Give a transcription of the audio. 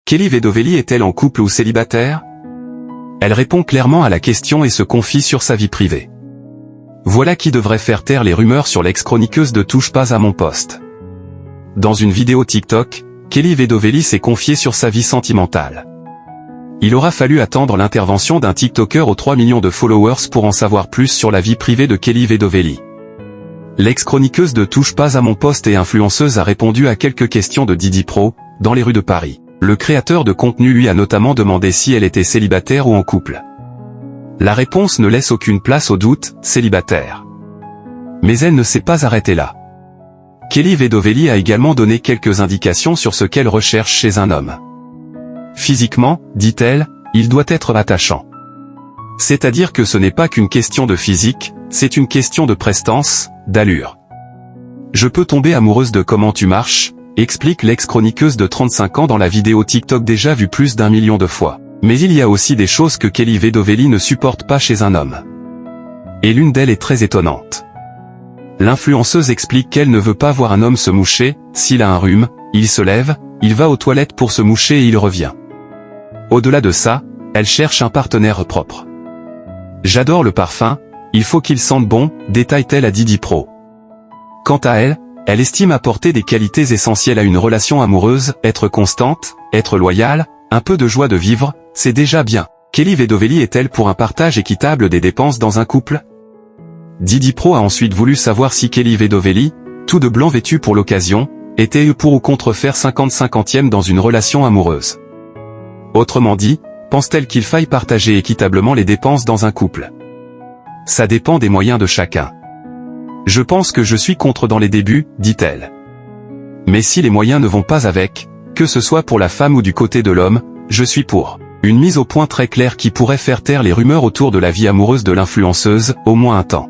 Kelly Vedovelli est-elle en couple ou célibataire? Elle répond clairement à la question et se confie sur sa vie privée. Voilà qui devrait faire taire les rumeurs sur l'ex-chroniqueuse de Touche pas à mon poste. Dans une vidéo TikTok, Kelly Vedovelli s'est confiée sur sa vie sentimentale. Il aura fallu attendre l'intervention d'un TikToker aux 3 millions de followers pour en savoir plus sur la vie privée de Kelly Vedovelli. L'ex-chroniqueuse de Touche pas à mon poste et influenceuse a répondu à quelques questions de Didi Pro, dans les rues de Paris. Le créateur de contenu lui a notamment demandé si elle était célibataire ou en couple. La réponse ne laisse aucune place au doute, célibataire. Mais elle ne s'est pas arrêtée là. Kelly Vedovelli a également donné quelques indications sur ce qu'elle recherche chez un homme. Physiquement, dit-elle, il doit être attachant. C'est-à-dire que ce n'est pas qu'une question de physique, c'est une question de prestance, d'allure. Je peux tomber amoureuse de comment tu marches, explique l'ex-chroniqueuse de 35 ans dans la vidéo TikTok déjà vue plus d'1 million de fois. Mais il y a aussi des choses que Kelly Vedovelli ne supporte pas chez un homme. Et l'une d'elles est très étonnante. L'influenceuse explique qu'elle ne veut pas voir un homme se moucher, s'il a un rhume, il se lève, il va aux toilettes pour se moucher et il revient. Au-delà de ça, elle cherche un partenaire propre. J'adore le parfum, il faut qu'il sente bon, détaille-t-elle à Didi Pro. Quant à elle, elle estime apporter des qualités essentielles à une relation amoureuse, être constante, être loyale, un peu de joie de vivre, c'est déjà bien. Kelly Vedovelli est-elle pour un partage équitable des dépenses dans un couple? Didi Pro a ensuite voulu savoir si Kelly Vedovelli, tout de blanc vêtu pour l'occasion, était pour ou contre faire 50-50e dans une relation amoureuse. Autrement dit, pense-t-elle qu'il faille partager équitablement les dépenses dans un couple? Ça dépend des moyens de chacun. Je pense que je suis contre dans les débuts, dit-elle. Mais si les moyens ne vont pas avec, que ce soit pour la femme ou du côté de l'homme, je suis pour. Une mise au point très claire qui pourrait faire taire les rumeurs autour de la vie amoureuse de l'influenceuse, au moins un temps.